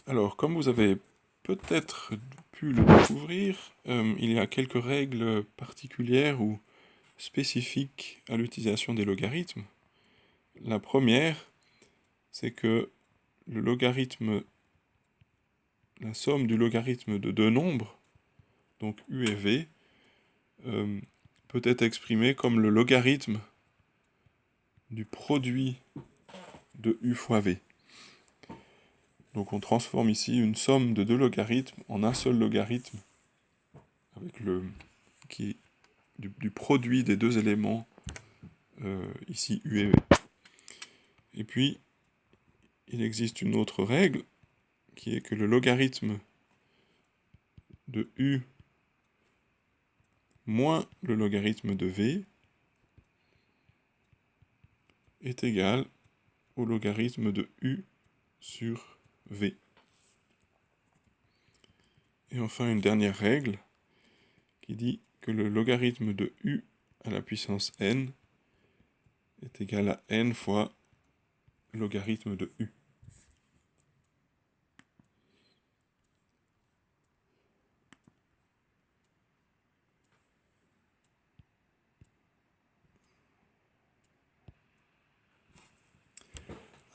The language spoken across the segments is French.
Alors, comme vous avez peut-être pu le découvrir, il y a quelques règles particulières ou spécifiques à l'utilisation des logarithmes. La première, c'est que le logarithme, la somme du logarithme de deux nombres, donc u et v, peut être exprimée comme le logarithme du produit de u fois v. Donc on transforme ici une somme de deux logarithmes en un seul logarithme, avec qui est du produit des deux éléments, ici u et v. Et puis, il existe une autre règle, qui est que le logarithme de u moins le logarithme de v est égal au logarithme de u sur v. Et enfin, une dernière règle qui dit que le logarithme de u à la puissance n est égal à n fois le logarithme de u.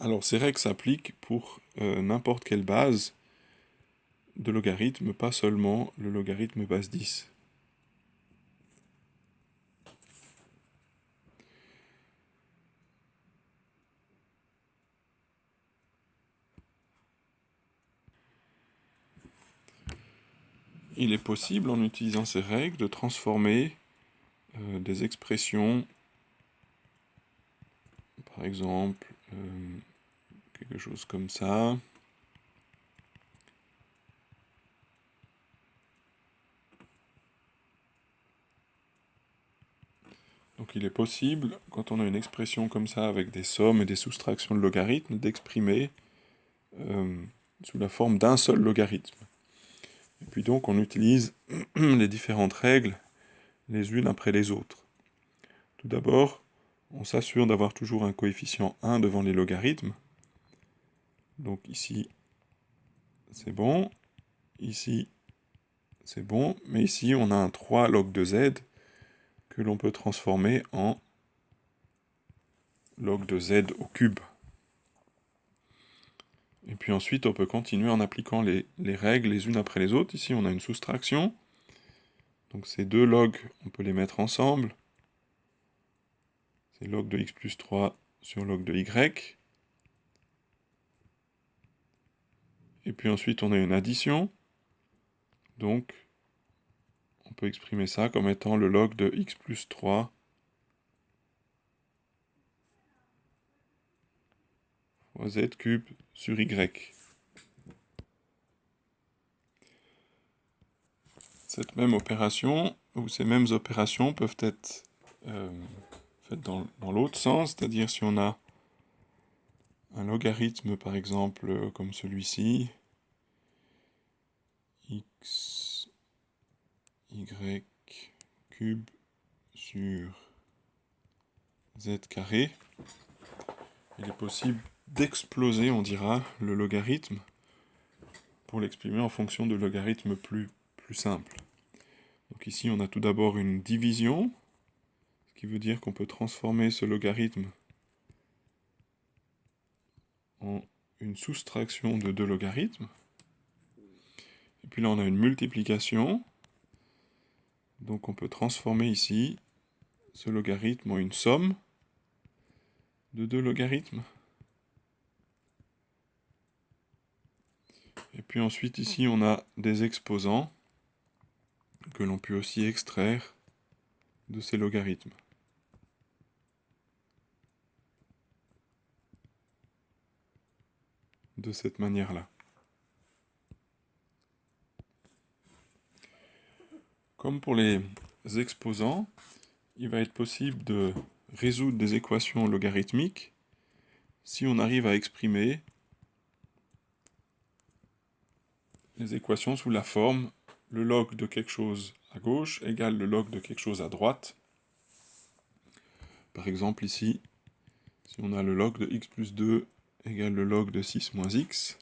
Alors, ces règles s'appliquent pour n'importe quelle base de logarithme, pas seulement le logarithme base 10. Il est possible, en utilisant ces règles, de transformer des expressions, par exemple, quelque chose comme ça. Donc il est possible, quand on a une expression comme ça, avec des sommes et des soustractions de logarithmes, d'exprimer sous la forme d'un seul logarithme. Et puis donc on utilise les différentes règles les unes après les autres. Tout d'abord, on s'assure d'avoir toujours un coefficient 1 devant les logarithmes. Donc ici, c'est bon. Ici, c'est bon. Mais ici, on a un 3 log de z que l'on peut transformer en log de z au cube. Et puis ensuite, on peut continuer en appliquant les règles les unes après les autres. Ici, on a une soustraction. Donc ces deux logs, on peut les mettre ensemble. C'est log de x plus 3 sur log de y. Et puis ensuite, on a une addition. Donc, on peut exprimer ça comme étant le log de x plus 3 fois z cube sur y. Cette même opération, ou ces mêmes opérations peuvent être faites dans l'autre sens, c'est-à-dire si on a un logarithme, par exemple, comme celui-ci, x, y cube sur z carré, il est possible d'exploser, on dira, le logarithme pour l'exprimer en fonction de logarithmes plus simples. Donc ici, on a tout d'abord une division, ce qui veut dire qu'on peut transformer ce logarithme en une soustraction de deux logarithmes. Et puis là, on a une multiplication. Donc on peut transformer ici ce logarithme en une somme de deux logarithmes. Et puis ensuite, ici, on a des exposants que l'on peut aussi extraire de ces logarithmes. De cette manière-là. Comme pour les exposants, il va être possible de résoudre des équations logarithmiques si on arrive à exprimer les équations sous la forme le log de quelque chose à gauche égale le log de quelque chose à droite. Par exemple ici, si on a le log de x plus 2 égale le log de 6 moins x,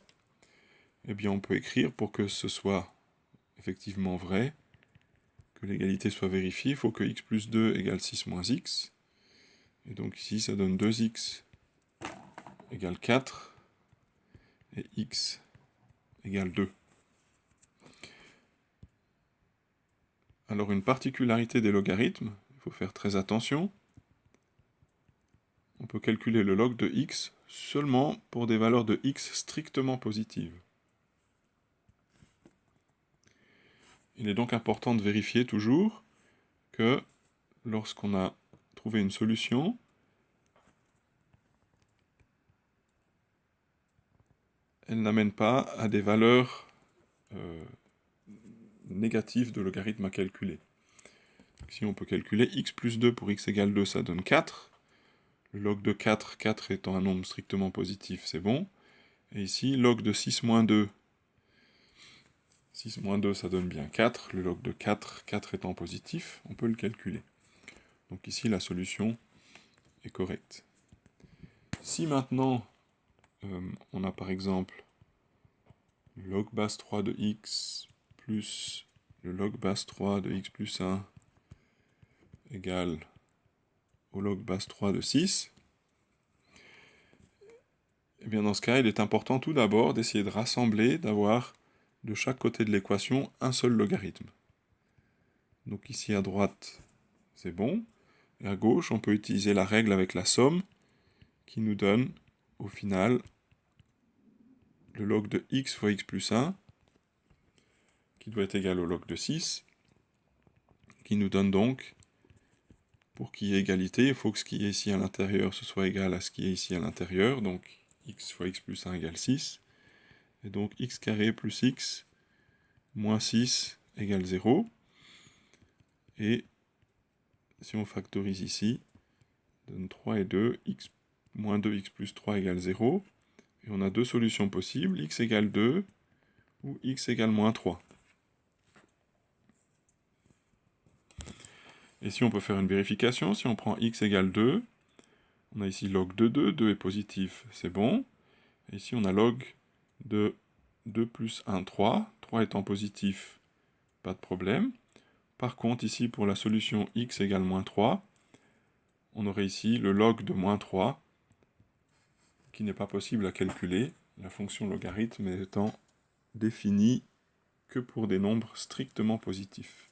eh bien on peut écrire pour que ce soit effectivement vrai, que l'égalité soit vérifiée, il faut que x plus 2 égale 6 moins x. Et donc ici, ça donne 2x égale 4 et x égale 2. Alors une particularité des logarithmes, il faut faire très attention. On peut calculer le log de x seulement pour des valeurs de x strictement positives. Il est donc important de vérifier toujours que lorsqu'on a trouvé une solution, elle n'amène pas à des valeurs négatives de logarithme à calculer. Si on peut calculer x plus 2 pour x égale 2, ça donne 4. Le log de 4, 4 étant un nombre strictement positif, c'est bon. Et ici, log de 6 moins 2, 6 moins 2, ça donne bien 4. Le log de 4, 4 étant positif, on peut le calculer. Donc ici, la solution est correcte. Si maintenant, on a par exemple le log base 3 de x plus le log base 3 de x plus 1 égale au log base 3 de 6, et bien dans ce cas, il est important tout d'abord d'essayer de rassembler, d'avoir de chaque côté de l'équation un seul logarithme. Donc ici à droite, c'est bon. Et à gauche, on peut utiliser la règle avec la somme qui nous donne au final le log de x fois x plus 1 qui doit être égal au log de 6 qui nous donne donc, pour qu'il y ait égalité, il faut que ce qui est ici à l'intérieur ce soit égal à ce qui est ici à l'intérieur, donc x fois x plus 1 égale 6, et donc x carré plus x moins 6 égale 0, et si on factorise ici, ça donne 3 et 2, x moins 2x plus 3 égale 0, et on a deux solutions possibles, x égale 2 ou x égale moins 3. Et si on peut faire une vérification, si on prend x égale 2, on a ici log de 2, 2 est positif, c'est bon. Et ici on a log de 2 plus 1, 3, 3 étant positif, pas de problème. Par contre ici pour la solution x égale moins 3, on aurait ici le log de moins 3, qui n'est pas possible à calculer, la fonction logarithme étant définie que pour des nombres strictement positifs.